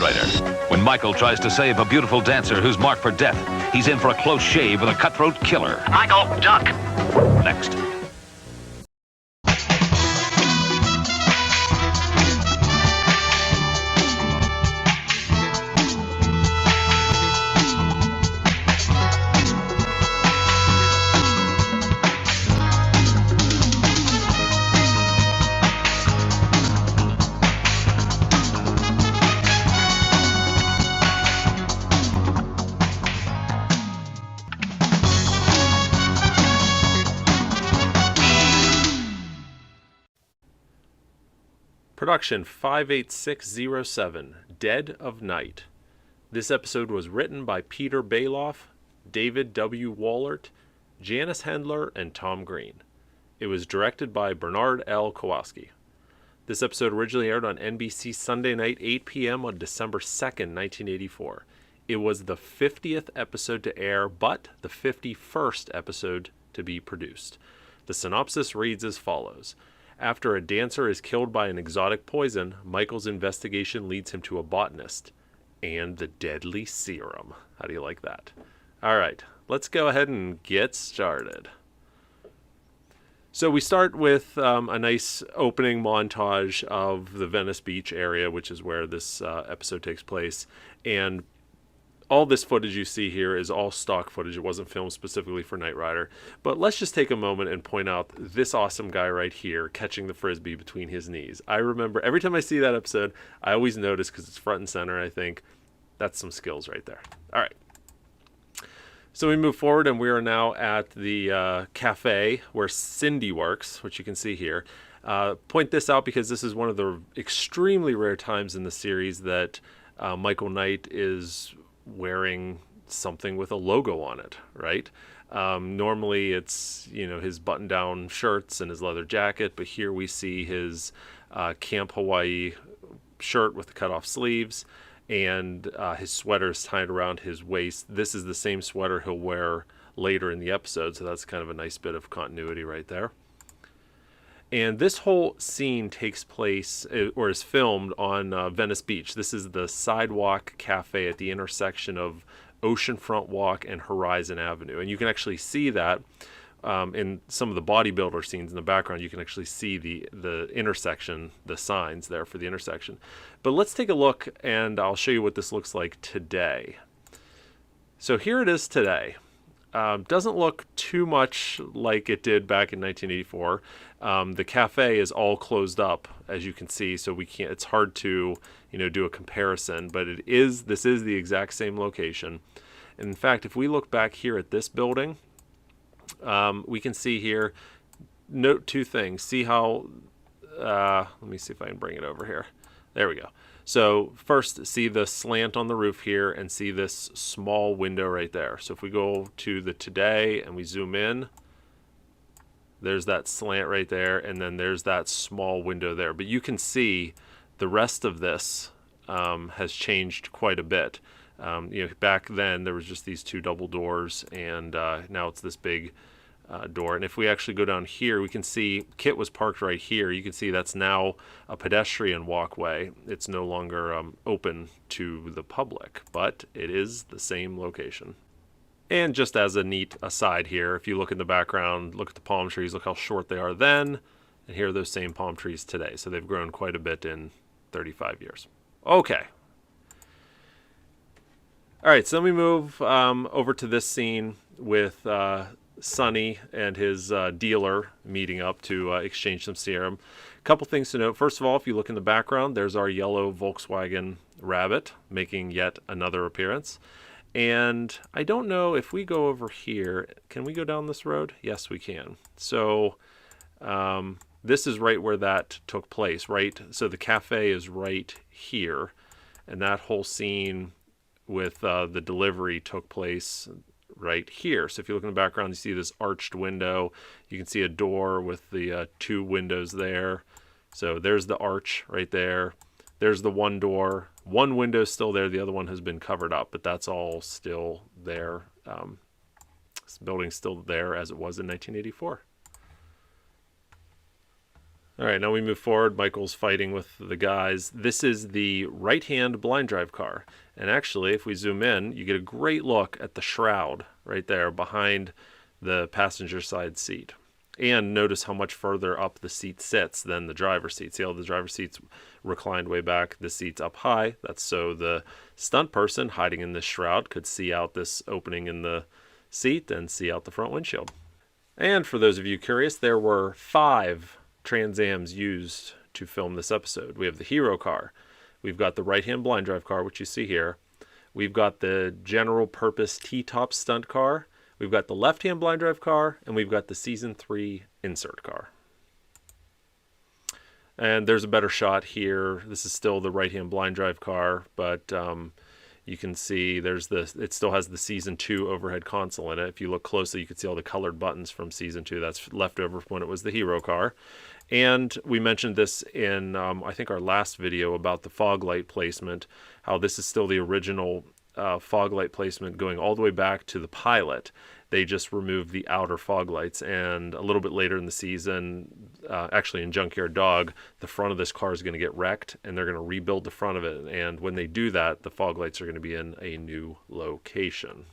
Knight Rider. When Michael tries to save a beautiful dancer who's marked for death, he's in for a close shave with a cutthroat killer. Michael, duck. Next. Production 58607, Dead of Night. This episode was written by Peter Bailoff, David W. Wallert, Janice Hendler, and Tom Green. It was directed by Bernard L. Kowalski. This episode originally aired on NBC Sunday night, 8 p.m. on December 2nd, 1984. It was the 50th episode to air, but the 51st episode to be produced. The synopsis reads as follows. After a dancer is killed by an exotic poison, Michael's investigation leads him to a botanist and the deadly serum. How do you like that? All right, let's go ahead and get started. So we start with a nice opening montage of the Venice Beach area, which is where this episode takes place. And all this footage you see here is all stock footage. It wasn't filmed specifically for Knight Rider. But let's just take a moment and point out this awesome guy right here catching the Frisbee between his knees. I remember every time I see that episode, I always notice, because it's front and center, I think, that's some skills right there. All right. So we move forward, and we are now at the cafe where Cindy works, which you can see here. Point this out because this is one of the extremely rare times in the series that Michael Knight is wearing something with a logo on it, right? Normally it's, his button-down shirts and his leather jacket, but here we see his Camp Hawaii shirt with the cut-off sleeves, and his sweater is tied around his waist. This is the same sweater he'll wear later in the episode, so that's kind of a nice bit of continuity right there. And this whole scene takes place, or is filmed, on Venice Beach. This is the Sidewalk Cafe at the intersection of Oceanfront Walk and Horizon Avenue. And you can actually see that in some of the bodybuilder scenes in the background. You can actually see the intersection, the signs there for the intersection. But let's take a look, and I'll show you what this looks like today. So here it is today. Doesn't look too much like it did back in 1984. The cafe is all closed up, as you can see, so we can't. It's hard to, do a comparison. But this is the exact same location. And in fact, if we look back here at this building, we can see here. Note two things. See how? Let me see if I can bring it over here. There we go. So first, see the slant on the roof here, and see this small window right there. So if we go to the today and we zoom in, there's that slant right there, and then there's that small window there. But you can see the rest of this has changed quite a bit. Back then there was just these two double doors, and now it's this big door. And if we actually go down here, we can see KITT was parked right here. You can see that's now a pedestrian walkway. It's no longer open to the public, but it is the same location. And just as a neat aside here, if you look in the background, look at the palm trees, look how short they are then, and here are those same palm trees today. So they've grown quite a bit in 35 years. Okay. All right, so then we move over to this scene with Sonny and his dealer meeting up to exchange some serum. A couple things to note. First of all, if you look in the background, there's our yellow Volkswagen Rabbit making yet another appearance. And I don't know if we go over here, can we go down this road? Yes, we can. So this is right where that took place, right? So the cafe is right here, and that whole scene with the delivery took place right here. So if you look in the background, you see this arched window. You can see a door with the two windows there. So there's the arch right there. There's the one door. One window is still there. The other one has been covered up, but that's all still there. This building's still there as it was in 1984. All right, now we move forward. Michael's fighting with the guys. This is the right-hand blind drive car. And actually, if we zoom in, you get a great look at the shroud right there behind the passenger side seat. And notice how much further up the seat sits than the driver's seat. See how the driver's seat's reclined way back? The seat's up high. That's so the stunt person hiding in this shroud could see out this opening in the seat and see out the front windshield. And for those of you curious, there were 5 Trans Ams used to film this episode. We have the hero car. We've got the right-hand blind drive car, which you see here. We've got the general purpose T-top stunt car. We've got the left-hand blind drive car, and we've got the season 3 insert car. And there's a better shot here. This is still the right-hand blind drive car, but you can see it still has the season 2 overhead console in it. If you look closely, you can see all the colored buttons from season 2. That's left over when it was the hero car. And we mentioned this in, I think, our last video about the fog light placement, how this is still the original fog light placement going all the way back to the pilot. They just removed the outer fog lights, and a little bit later in the season, actually in Junkyard Dog, the front of this car is going to get wrecked, and they're going to rebuild the front of it. And when they do that, the fog lights are going to be in a new location.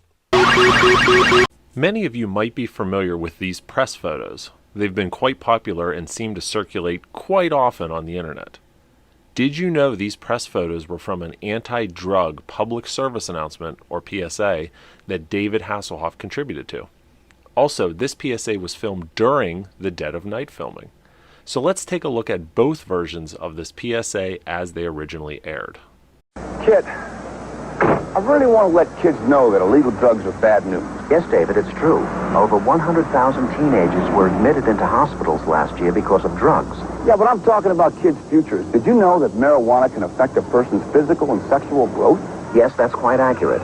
Many of you might be familiar with these press photos. They've been quite popular and seem to circulate quite often on the internet. Did you know these press photos were from an anti-drug public service announcement, or PSA, that David Hasselhoff contributed to? Also, this PSA was filmed during the Dead of Night filming. So let's take a look at both versions of this PSA as they originally aired. Kit, I really want to let kids know that illegal drugs are bad news. Yes, David, it's true. Over 100,000 teenagers were admitted into hospitals last year because of drugs. Yeah, but I'm talking about kids' futures. Did you know that marijuana can affect a person's physical and sexual growth? Yes, that's quite accurate.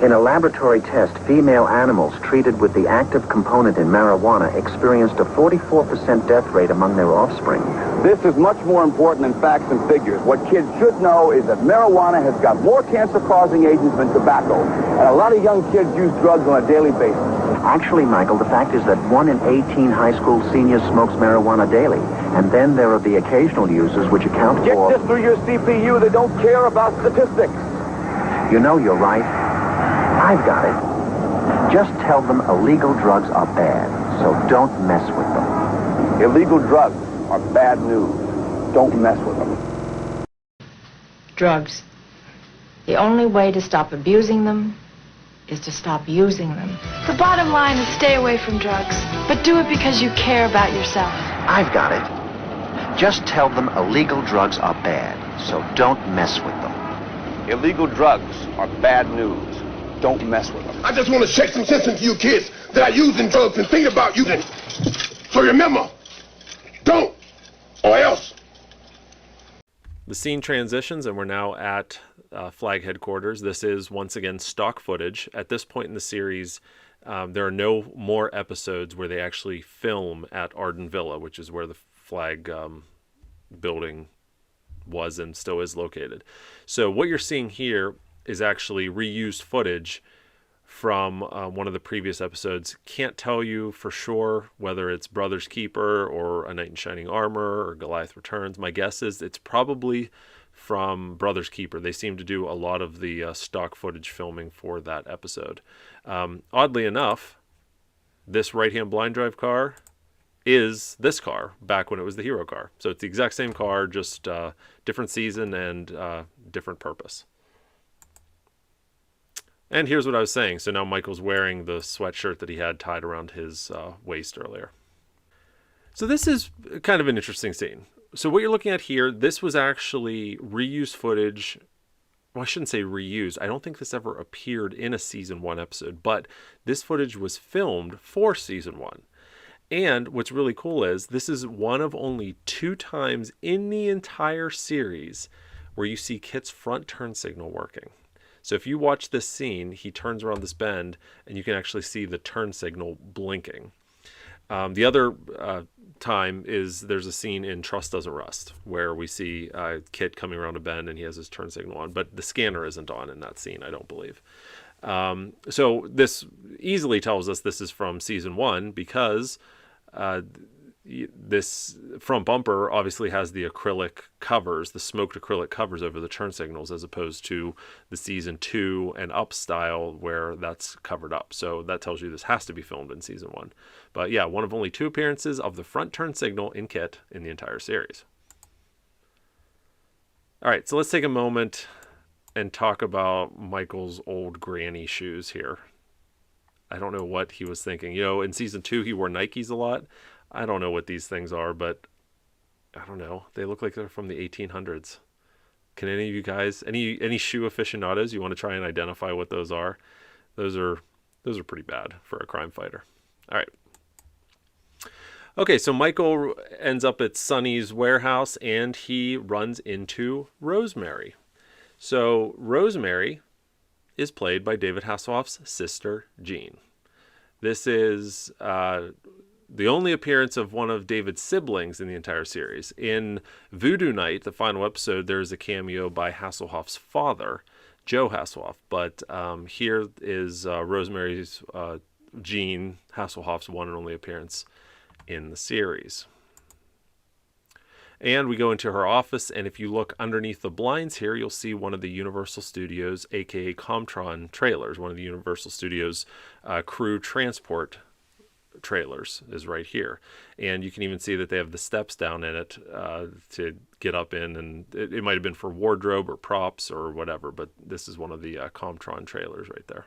In a laboratory test, female animals treated with the active component in marijuana experienced a 44% death rate among their offspring. This is much more important than facts and figures. What kids should know is that marijuana has got more cancer-causing agents than tobacco, and a lot of young kids use drugs on a daily basis. Actually, Michael, the fact is that 1 in 18 high school seniors smokes marijuana daily, and then there are the occasional users which account for... Get this through your CPU. They don't care about statistics. You know, you're right. I've got it. Just tell them illegal drugs are bad, so don't mess with them. Illegal drugs are bad news. Don't mess with them. Drugs. The only way to stop abusing them is to stop using them. The bottom line is stay away from drugs, but do it because you care about yourself. I've got it. Just tell them illegal drugs are bad, so don't mess with them. Illegal drugs are bad news. Don't mess with them. I just want to shake some sense into you kids that are using drugs and think about using. So remember, don't, or else. The scene transitions, and we're now at Flag headquarters. This is, once again, stock footage. At this point in the series, there are no more episodes where they actually film at Arden Villa, which is where the Flag building was and still is located. So what you're seeing here is actually reused footage from one of the previous episodes. Can't tell you for sure whether it's Brother's Keeper or A Knight in Shining Armor or Goliath Returns. My guess is it's probably from Brother's Keeper. They seem to do a lot of the stock footage filming for that episode. Oddly enough, this right-hand blind drive car is this car back when it was the hero car. So it's the exact same car, just different season and different purpose. And here's what I was saying. So now Michael's wearing the sweatshirt that he had tied around his waist earlier. So this is kind of an interesting scene. So what you're looking at here, this was actually reused footage. Well, I shouldn't say reused. I don't think this ever appeared in a season 1 episode, but this footage was filmed for season 1. And what's really cool is this is one of only 2 times in the entire series where you see Kitt's front turn signal working. So if you watch this scene, he turns around this bend and you can actually see the turn signal blinking. The other time is there's a scene in Trust Doesn't Rust where we see Kitt coming around a bend and he has his turn signal on, but the scanner isn't on in that scene, I don't believe. So this easily tells us this is from season 1 because this front bumper obviously has the acrylic covers, the smoked acrylic covers over the turn signals, as opposed to the season 2 and up style where that's covered up. So that tells you this has to be filmed in season 1. But yeah, one of only 2 appearances of the front turn signal in KITT in the entire series. All right, so let's take a moment and talk about Michael's old granny shoes here. I don't know what he was thinking. You know, in season 2, he wore Nikes a lot. I don't know what these things are, but I don't know. They look like they're from the 1800s. Can any of you guys, any shoe aficionados, you want to try and identify what those are? Those are pretty bad for a crime fighter. All right. Okay, so Michael ends up at Sonny's warehouse, and he runs into Rosemary. So Rosemary is played by David Hasselhoff's sister, Jean. This is the only appearance of one of David's siblings in the entire series. In Voodoo Night, the final episode, there's a cameo by Hasselhoff's father, Joe Hasselhoff. But here is Rosemary's, Jean Hasselhoff's one and only appearance in the series. And we go into her office, and if you look underneath the blinds here, you'll see one of the Universal Studios, aka Comtron trailers. One of the Universal Studios crew transport trailers is right here. And you can even see that they have the steps down in it to get up in, and it might have been for wardrobe or props or whatever, but this is one of the Comtron trailers right there.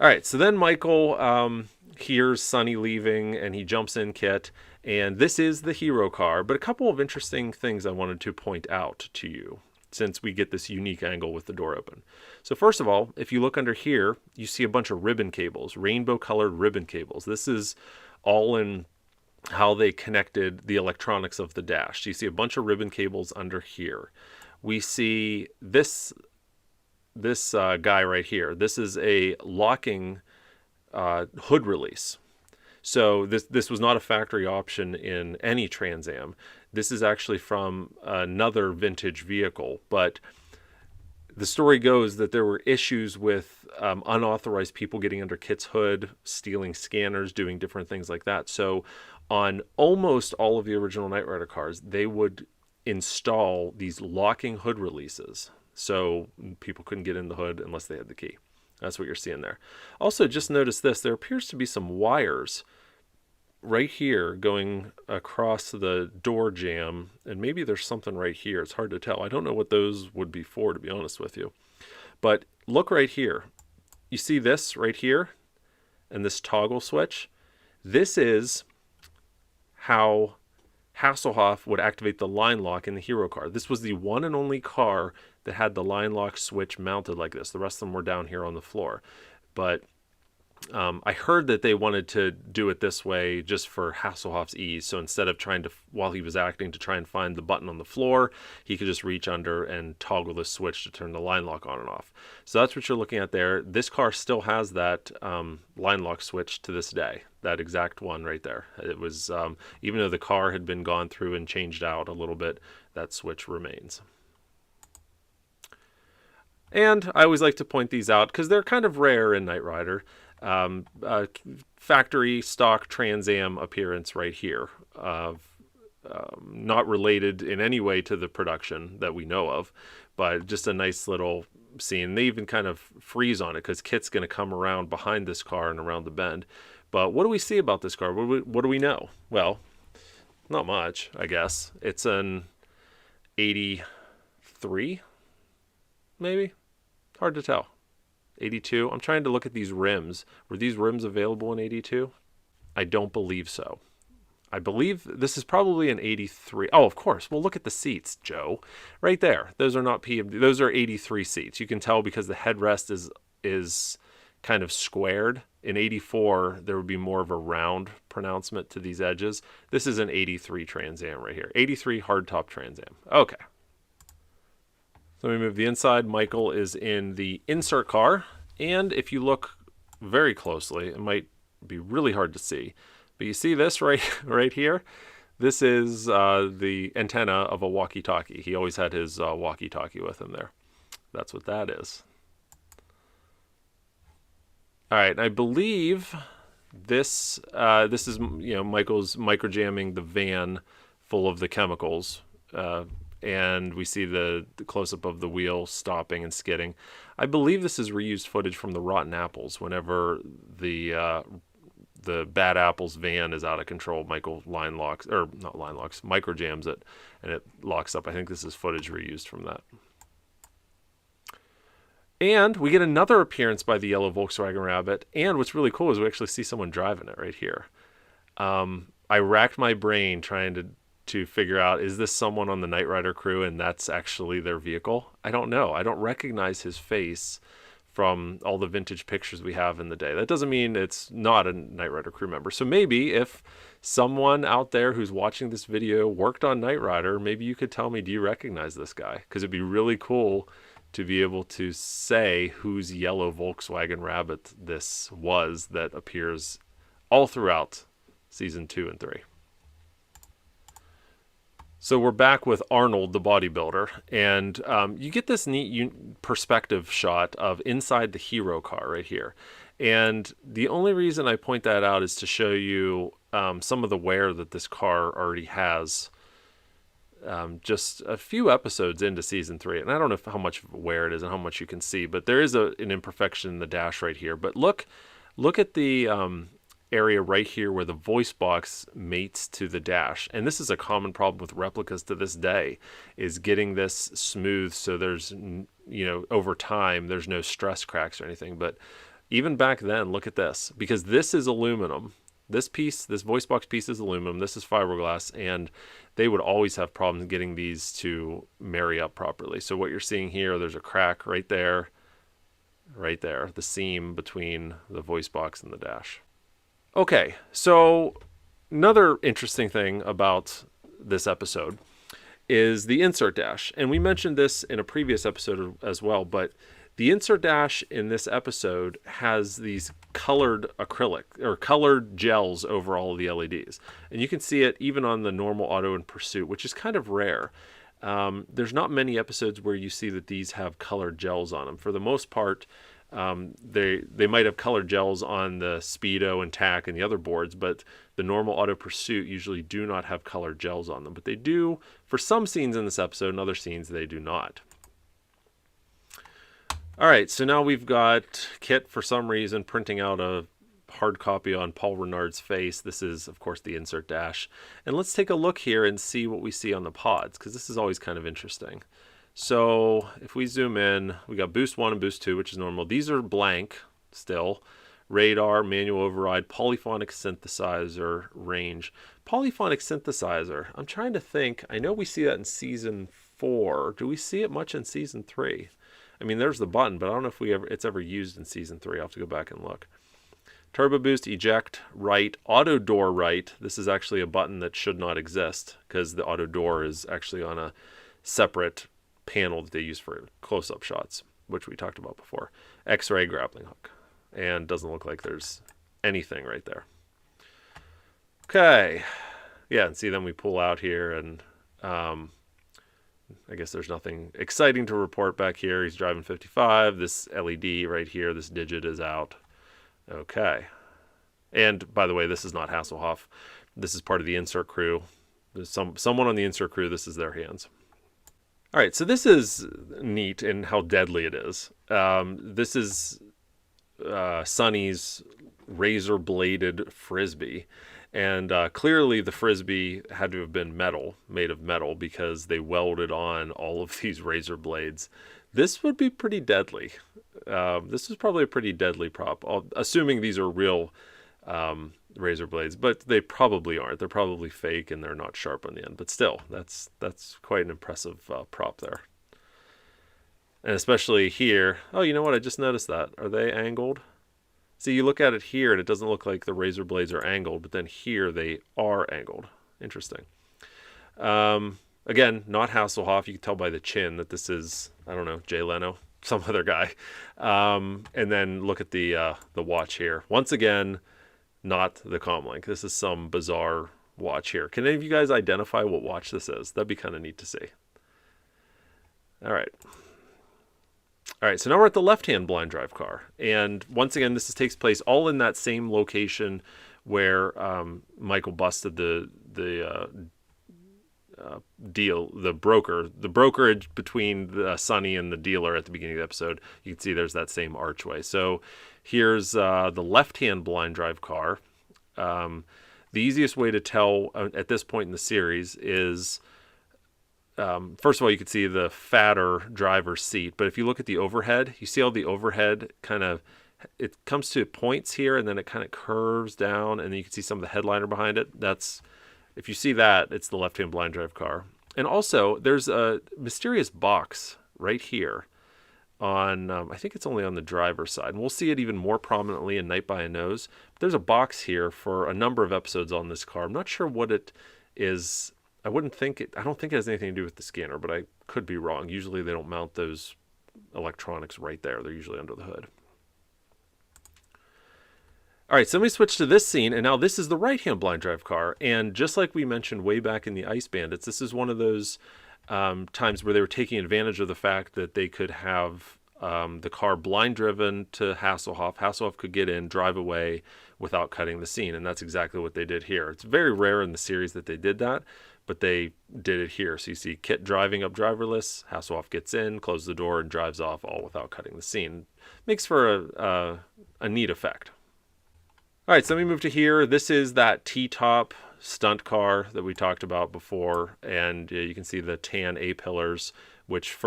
All right, so then Michael hears Sonny leaving, and he jumps in KITT, and this is the hero car. But a couple of interesting things I wanted to point out to you, since we get this unique angle with the door open. So first of all, if you look under here, you see a bunch of ribbon cables, rainbow-colored ribbon cables. This is all in how they connected the electronics of the dash. So you see a bunch of ribbon cables under here. We see this guy right here. This is a locking hood release. So this was not a factory option in any Trans Am. This is actually from another vintage vehicle, but the story goes that there were issues with unauthorized people getting under KITT's hood, stealing scanners, doing different things like that. So on almost all of the original Knight Rider cars, they would install these locking hood releases, so people couldn't get in the hood unless they had the key. That's what you're seeing there. Also, just notice this. There appears to be some wires right here going across the door jamb, and maybe there's something right here. It's hard to tell. I don't know what those would be for, to be honest with you. But look right here. You see this right here and this toggle switch? This is how Hasselhoff would activate the line lock in the hero car. This was the one and only car that had the line lock switch mounted like this. The rest of them were down here on the floor. But I heard that they wanted to do it this way just for Hasselhoff's ease. So instead of trying to, while he was acting, to try and find the button on the floor, he could just reach under and toggle the switch to turn the line lock on and off. So that's what you're looking at there. This car still has that line lock switch to this day. That exact one right there. It was, even though the car had been gone through and changed out a little bit, that switch remains. And I always like to point these out because they're kind of rare in Knight Rider. Factory stock Trans Am appearance right here, not related in any way to the production that we know of, but just a nice little scene. They even kind of freeze on it because KITT's going to come around behind this car and around the bend. But what do we see about this car? What do we know? Well, not much, I guess. It's an 83, maybe? Hard to tell. 82. I'm trying to look at these rims. Were these rims available in 82? I don't believe so. I believe this is probably an 83. Oh, of course. Well, look at the seats, Joe. Right there. Those are not PMD. Those are 83 seats. You can tell because the headrest is kind of squared. In 84, there would be more of a round pronouncement to these edges. This is an 83 Trans Am right here. 83 hardtop Trans Am. Okay. So let me move the inside. Michael is in the insert car. And if you look very closely, it might be really hard to see, but you see this right here? This is the antenna of a walkie-talkie. He always had his walkie-talkie with him there. That's what that is. All right, I believe This is, Michael's microjamming the van full of the chemicals, and we see the close-up of the wheel stopping and skidding. I believe this is reused footage from the Rotten Apples. Whenever the Bad Apples van is out of control, Michael microjams it, and it locks up. I think this is footage reused from that. And we get another appearance by the yellow Volkswagen Rabbit. And what's really cool is we actually see someone driving it right here. I racked my brain trying to figure out, is this someone on the Knight Rider crew and that's actually their vehicle? I don't know. I don't recognize his face from all the vintage pictures we have in the day. That doesn't mean it's not a Knight Rider crew member. So maybe if someone out there who's watching this video worked on Knight Rider, maybe you could tell me, do you recognize this guy? Because it'd be really cool to be able to say whose yellow Volkswagen Rabbit this was that appears all throughout season 2 and 3. So we're back with Arnold, the bodybuilder, and you get this neat perspective shot of inside the hero car right here. And the only reason I point that out is to show you some of the wear that this car already has. Just a few episodes into season 3, and I don't know how much wear it is and how much you can see, but there is an imperfection in the dash right here. But look at the area right here where the voice box mates to the dash, and this is a common problem with replicas to this day, is getting this smooth so there's, over time there's no stress cracks or anything. But even back then, look at this, because this is aluminum. This voice box piece is aluminum, this is fiberglass, and they would always have problems getting these to marry up properly. So what you're seeing here, there's a crack right there, the seam between the voice box and the dash. Okay, so another interesting thing about this episode is the insert dash. And we mentioned this in a previous episode as well, but the insert dash in this episode has these colored acrylic or colored gels over all of the LEDs. And you can see it even on the normal Auto and Pursuit, which is kind of rare. There's not many episodes where you see that these have colored gels on them. For the most part, they might have colored gels on the Speedo and TAC and the other boards, but the normal Auto Pursuit usually do not have colored gels on them. But they do for some scenes in this episode, and other scenes they do not. All right, so now we've got KITT, for some reason, printing out a hard copy on Paul Renard's face. This is, of course, the insert dash. And let's take a look here and see what we see on the pods, because this is always kind of interesting. So if we zoom in, we got boost 1 and boost 2, which is normal. These are blank still. Radar, manual override, polyphonic synthesizer, range. Polyphonic synthesizer, I'm trying to think. I know we see that in season 4. Do we see it much in season 3? I mean, there's the button, but I don't know if it's ever used in season 3. I'll have to go back and look. Turbo boost, eject, right, auto door right. This is actually a button that should not exist because the auto door is actually on a separate panel that they use for close-up shots, which we talked about before. X-ray grappling hook, and doesn't look like there's anything right there. Okay, yeah, and see, then we pull out here, and I guess there's nothing exciting to report back here. He's driving 55. This LED right here, this digit is out. Okay. And by the way, this is not Hasselhoff. This is part of the insert crew. There's someone on the insert crew. This is their hands. All right, so this is neat in how deadly it is. This is Sonny's razor-bladed Frisbee. And clearly the Frisbee had to have been made of metal, because they welded on all of these razor blades. This would be pretty deadly. This is probably a pretty deadly prop, assuming these are real razor blades, but they probably aren't. They're probably fake and they're not sharp on the end. But still, that's quite an impressive prop there. And especially here. Oh, you know what? I just noticed that. Are they angled? See, you look at it here, and it doesn't look like the razor blades are angled, but then here they are angled. Interesting. Again, not Hasselhoff. You can tell by the chin that this is, I don't know, Jay Leno, some other guy. And then look at the watch here. Once again, not the Comlink. This is some bizarre watch here. Can any of you guys identify what watch this is? That'd be kind of neat to see. All right. All right, so now we're at the left-hand blind drive car. And once again, takes place all in that same location where Michael busted the deal, the brokerage between Sonny and the dealer at the beginning of the episode. You can see there's that same archway. So here's the left-hand blind drive car. The easiest way to tell at this point in the series is, first of all, you can see the fatter driver's seat. But if you look at the overhead, you see how the overhead it comes to points here, and then it kind of curves down, and then you can see some of the headliner behind it. If you see that, it's the left-hand blind drive car. And also, there's a mysterious box right here on, I think it's only on the driver's side. And we'll see it even more prominently in Night by a Nose. But there's a box here for a number of episodes on this car. I'm not sure what it is. I don't think it has anything to do with the scanner, but I could be wrong. Usually they don't mount those electronics right there. They're usually under the hood. All right, so let me switch to this scene, and now this is the right-hand blind drive car. And just like we mentioned way back in the Ice Bandits, this is one of those times where they were taking advantage of the fact that they could have the car blind driven to Hasselhoff. Hasselhoff could get in, drive away without cutting the scene, and that's exactly what they did here. It's very rare in the series that they did that, but they did it here. So you see KITT driving up driverless, Hasselhoff gets in, closes the door, and drives off all without cutting the scene. Makes for a neat effect. All right, so let me move to here. This is that T-top stunt car that we talked about before, and you can see the tan A-pillars, which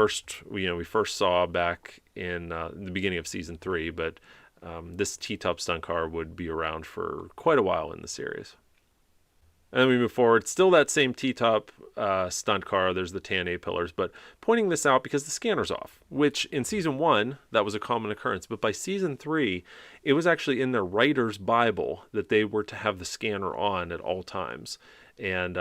we first saw back in the beginning of season 3, but this T-top stunt car would be around for quite a while in the series. And then we move forward. Still that same T-top stunt car. There's the tan A-pillars, but pointing this out because the scanner's off, which in season 1, that was a common occurrence. But by season 3, it was actually in their writer's Bible that they were to have the scanner on at all times. And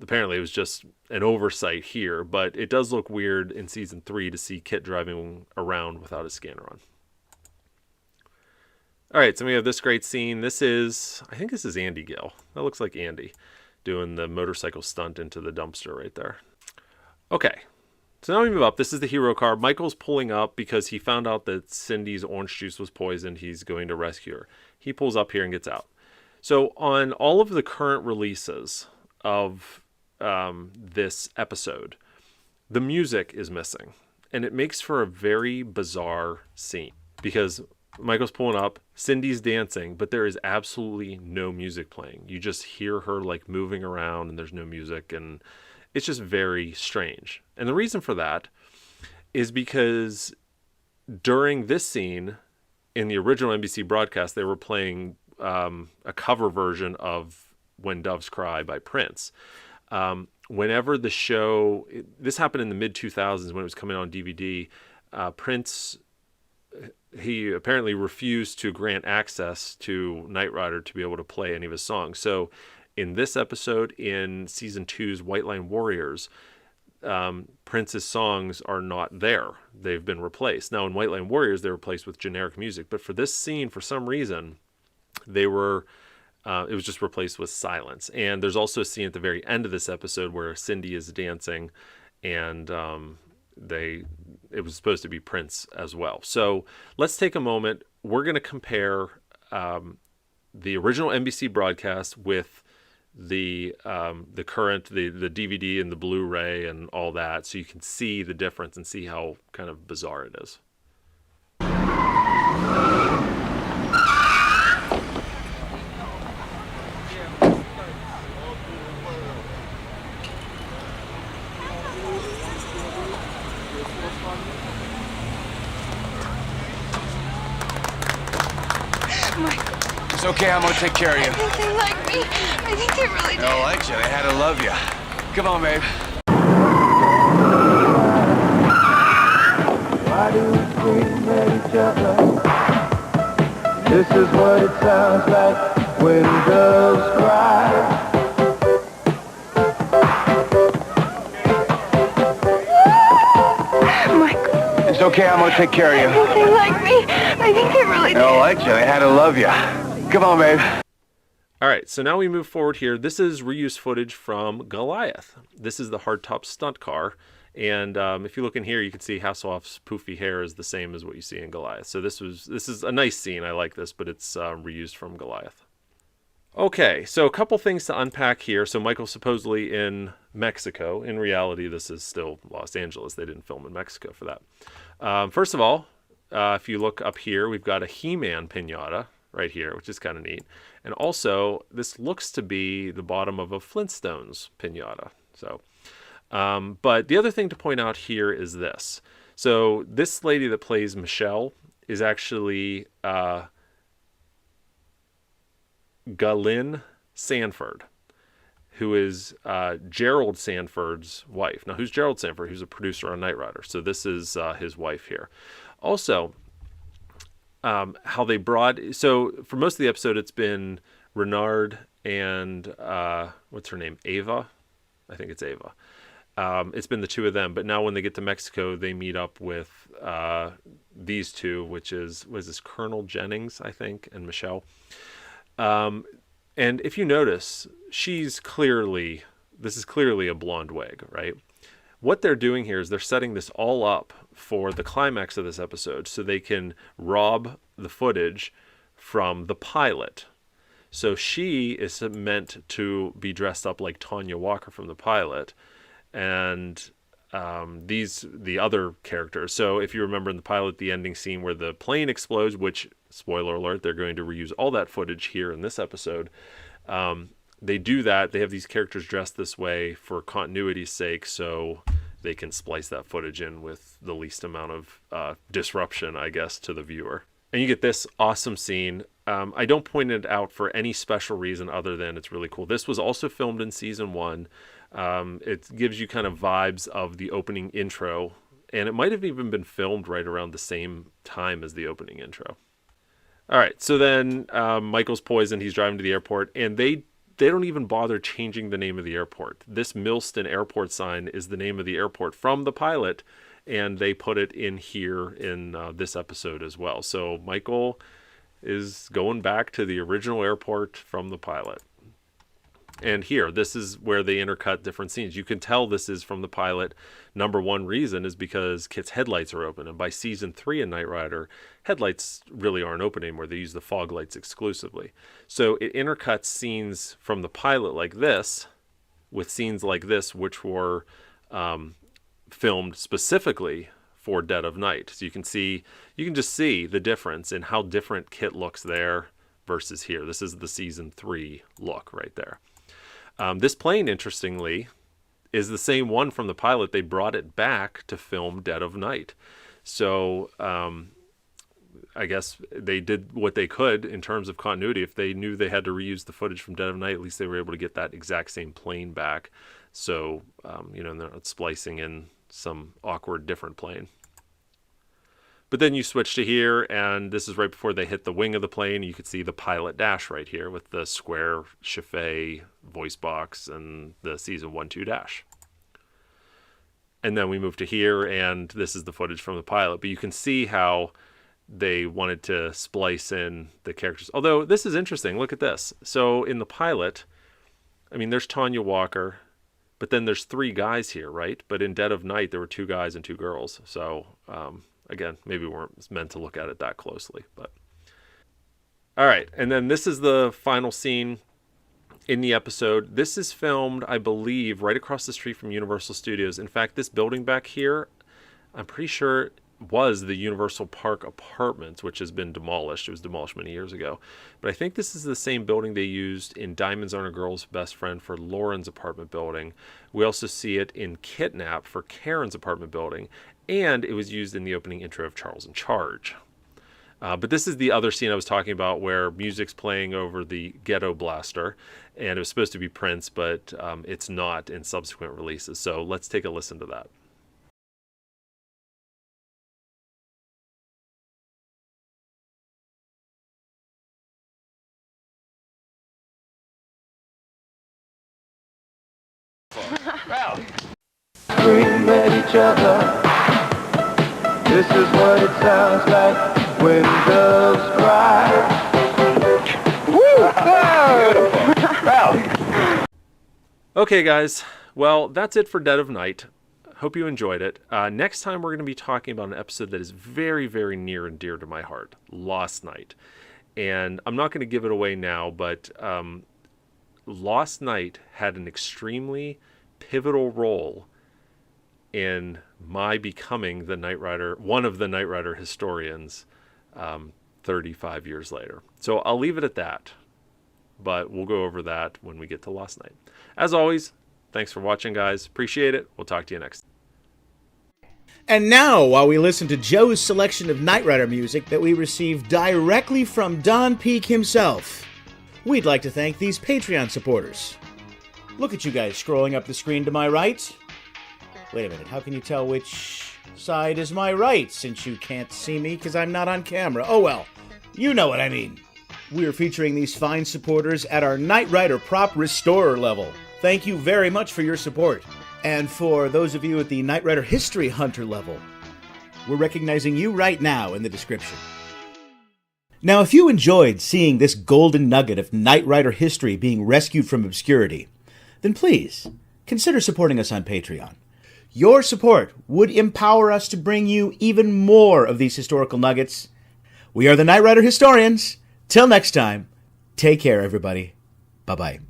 apparently it was just an oversight here, but it does look weird in season 3 to see KITT driving around without his scanner on. All right, so we have this great scene. I think this is Andy Gill. That looks like Andy doing the motorcycle stunt into the dumpster right there. Okay, so now we move up. This is the hero car. Michael's pulling up because he found out that Cindy's orange juice was poisoned. He's going to rescue her. He pulls up here and gets out. So on all of the current releases of this episode, the music is missing. And it makes for a very bizarre scene because Michael's pulling up, Cindy's dancing, but there is absolutely no music playing. You just hear her like moving around and there's no music, and it's just very strange. And the reason for that is because during this scene in the original NBC broadcast, they were playing a cover version of When Doves Cry by Prince. Whenever the show, this happened in the mid-2000s when it was coming on DVD, Prince, he apparently refused to grant access to Knight Rider to be able to play any of his songs. So in this episode, in season 2's White Line Warriors, Prince's songs are not there. They've been replaced. Now in White Line Warriors, they're replaced with generic music. But for this scene, for some reason, it was just replaced with silence. And there's also a scene at the very end of this episode where Cindy is dancing, and it was supposed to be Prince as well. So let's take a moment. We're going to compare the original NBC broadcast with the current, the DVD and the Blu-ray and all that, so you can see the difference and see how kind of bizarre it is. It's okay, I'm gonna take care of you. I think they like me. I think they really do. They don't like you, they had to love you. Come on, babe. Why do we scream at each other? This is what it sounds like when doves cry. Michael. It's okay, I'm gonna take care of you. I think they like me. I think they really do. They don't like you, they had to love you. Come on, babe. All right, so now we move forward here. This is reused footage from Goliath. This is the hardtop stunt car, And if you look in here, you can see Hasselhoff's poofy hair is the same as what you see in Goliath. So this is a nice scene. I like this, but it's reused from Goliath. Okay, so a couple things to unpack here. So Michael's supposedly in Mexico. In reality, this is still Los Angeles. They didn't film in Mexico for that. First of all, if you look up here, we've got a He-Man piñata right here, which is kind of neat. And also, this looks to be the bottom of a Flintstones piñata. So, but the other thing to point out here is this. So this lady that plays Michelle is actually Galynn Sanford, who is Gerald Sanford's wife. Now, who's Gerald Sanford? Who's a producer on Knight Rider. So this is his wife here. Also, how they brought... So for most of the episode, it's been Renard and... what's her name? Ava? I think it's Ava. It's been the two of them. But now when they get to Mexico, they meet up with these two, which is... Was this Colonel Jennings, I think, and Michelle. And if you notice, this is clearly a blonde wig, right? What they're doing here is they're setting this all up for the climax of this episode so they can rob the footage from the pilot. So she is meant to be dressed up like Tanya Walker from the pilot, and the other characters. So if you remember in the pilot, the ending scene where the plane explodes, which, spoiler alert, they're going to reuse all that footage here in this episode. They do that. They have these characters dressed this way for continuity's sake, so they can splice that footage in with the least amount of disruption, I guess, to the viewer. And you get this awesome scene. I don't point it out for any special reason other than it's really cool. This was also filmed in season 1. It gives you kind of vibes of the opening intro, and it might have even been filmed right around the same time as the opening intro. All right, so then Michael's poisoned. He's driving to the airport, and they don't even bother changing the name of the airport. This Millston Airport sign is the name of the airport from the pilot, and they put it in here in this episode as well. So Michael is going back to the original airport from the pilot. And here, this is where they intercut different scenes. You can tell this is from the pilot. Number one reason is because Kitt's headlights are open. And by season 3 in Knight Rider, headlights really aren't open anymore. They use the fog lights exclusively. So it intercuts scenes from the pilot like this with scenes like this, which were filmed specifically for Dead of Night. So you can just see the difference in how different Kitt looks there versus here. This is the season 3 look right there. This plane, interestingly, is the same one from the pilot. They brought it back to film Dead of Night. So I guess they did what they could in terms of continuity. If they knew they had to reuse the footage from Dead of Night, at least they were able to get that exact same plane back. So, they're not splicing in some awkward different plane. But then you switch to here, and this is right before they hit the wing of the plane. You could see the pilot dash right here with the square Chaffee voice box and the season 1-2 dash. And then we move to here, and this is the footage from the pilot. But you can see how they wanted to splice in the characters. Although this is interesting. Look at this. So in the pilot, there's Tanya Walker, but then there's 3 guys here, right? But in Dead of Night, there were 2 guys and 2 girls. So, again, maybe we weren't meant to look at it that closely, but all right. And then this is the final scene in the episode. This is filmed, I believe, right across the street from Universal Studios. In fact, this building back here, I'm pretty sure was the Universal Park Apartments, which has been demolished. It was demolished many years ago. But I think this is the same building they used in Diamonds Aren't a Girl's Best Friend for Lauren's apartment building. We also see it in Kidnap for Karen's apartment building. And it was used in the opening intro of Charles in Charge. But this is the other scene I was talking about where music's playing over the Ghetto Blaster. And it was supposed to be Prince, but it's not in subsequent releases. So let's take a listen to that. Scream at each other. This is what it sounds like when doves cry. Woo! Okay, guys. Well, that's it for Dead of Night. Hope you enjoyed it. Next time, we're going to be talking about an episode that is very, very near and dear to my heart, Lost Night. And I'm not going to give it away now, but Lost Night had an extremely pivotal role in my becoming the Knight Rider, one of the Knight Rider historians, 35 years later. So I'll leave it at that, but we'll go over that when we get to Lost Night. As always, thanks for watching, guys. Appreciate it. We'll talk to you next time. And now, while we listen to Joe's selection of Knight Rider music that we received directly from Don Peake himself, we'd like to thank these Patreon supporters. Look at you guys scrolling up the screen to my right. Wait a minute, how can you tell which side is my right, since you can't see me because I'm not on camera? Oh well, you know what I mean. We're featuring these fine supporters at our Knight Rider Prop Restorer level. Thank you very much for your support. And for those of you at the Knight Rider History Hunter level, we're recognizing you right now in the description. Now, if you enjoyed seeing this golden nugget of Knight Rider history being rescued from obscurity, then please consider supporting us on Patreon. Your support would empower us to bring you even more of these historical nuggets. We are the Knight Rider Historians. Till next time, take care, everybody. Bye-bye.